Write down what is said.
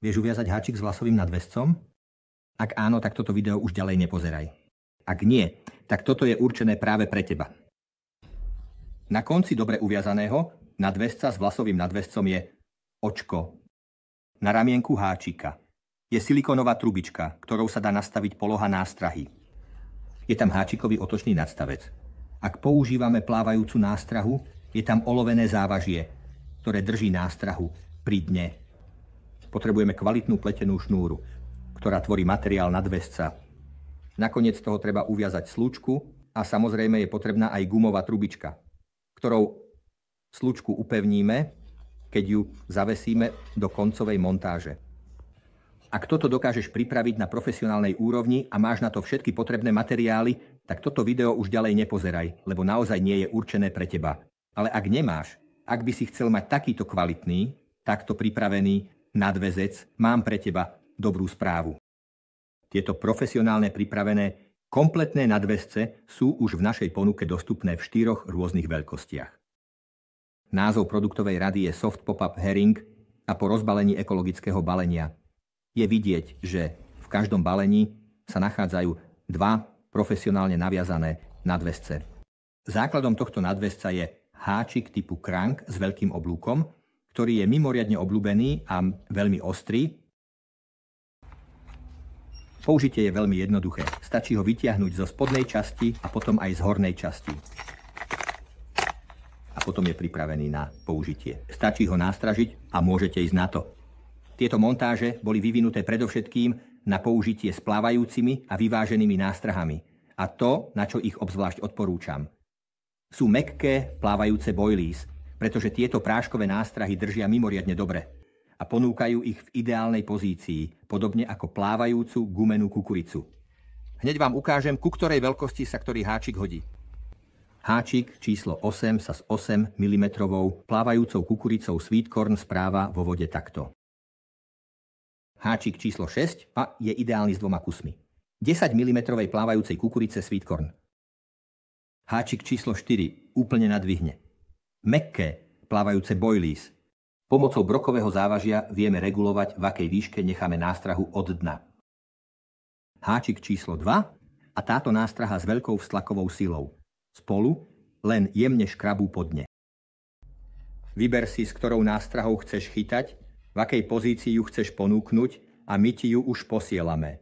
Vieš uviazať háčik s vlasovým nadväzcom? Ak áno, tak toto video už ďalej nepozeraj. Ak nie, tak toto je určené práve pre teba. Na konci dobre uviazaného nadväzca s vlasovým nadväzcom je očko. Na ramienku háčika je silikónová trubička, ktorou sa dá nastaviť poloha nástrahy. Je tam háčikový otočný nadstavec. Ak používame plávajúcu nástrahu, je tam olovené závažie, ktoré drží nástrahu pri dne. Potrebujeme kvalitnú pletenú šnúru, ktorá tvorí materiál nadväzca. Nakoniec toho treba uviazať slučku a samozrejme je potrebná aj gumová trubička, ktorou slučku upevníme, keď ju zavesíme do koncovej montáže. Ak toto dokážeš pripraviť na profesionálnej úrovni a máš na to všetky potrebné materiály, tak toto video už ďalej nepozeraj, lebo naozaj nie je určené pre teba. Ale ak nemáš, ak by si chcel mať takýto kvalitný, takto pripravený nadväzec, mám pre teba dobrú správu. Tieto profesionálne pripravené, kompletné nadväzce sú už v našej ponuke dostupné v 4 rôznych veľkostiach. Názov produktovej rady je Soft Pop-up Herring a po rozbalení ekologického balenia je vidieť, že v každom balení sa nachádzajú 2 profesionálne naviazané nadväzce. Základom tohto nadväzca je háčik typu crank s veľkým oblúkom, ktorý je mimoriadne obľúbený a veľmi ostrý. Použitie je veľmi jednoduché. Stačí ho vytiahnuť zo spodnej časti a potom aj z hornej časti. A potom je pripravený na použitie. Stačí ho nástražiť a môžete ísť na to. Tieto montáže boli vyvinuté predovšetkým na použitie s plávajúcimi a vyváženými nástrahami. A to, na čo ich obzvlášť odporúčam. Sú mäkké plávajúce boilies, pretože tieto práškové nástrahy držia mimoriadne dobre a ponúkajú ich v ideálnej pozícii, podobne ako plávajúcu gumenú kukuricu. Hneď vám ukážem, ku ktorej veľkosti sa ktorý háčik hodí. Háčik číslo 8 sa s 8 mm plávajúcou kukuricou Sweetcorn správa vo vode takto. Háčik číslo 6 je ideálny s 2 kusmi. 10 mm plávajúcej kukurice Sweetcorn. Háčik číslo 4 úplne nadvihne. Mäkké plávajúce boilies. Pomocou brokového závažia vieme regulovať, v akej výške necháme nástrahu od dna. Háčik číslo 2 a táto nástraha s veľkou vztlakovou silou. Spolu len jemne škrabú po dne. Vyber si, s ktorou nástrahou chceš chytať, v akej pozícii ju chceš ponúknuť a my ti ju už posielame.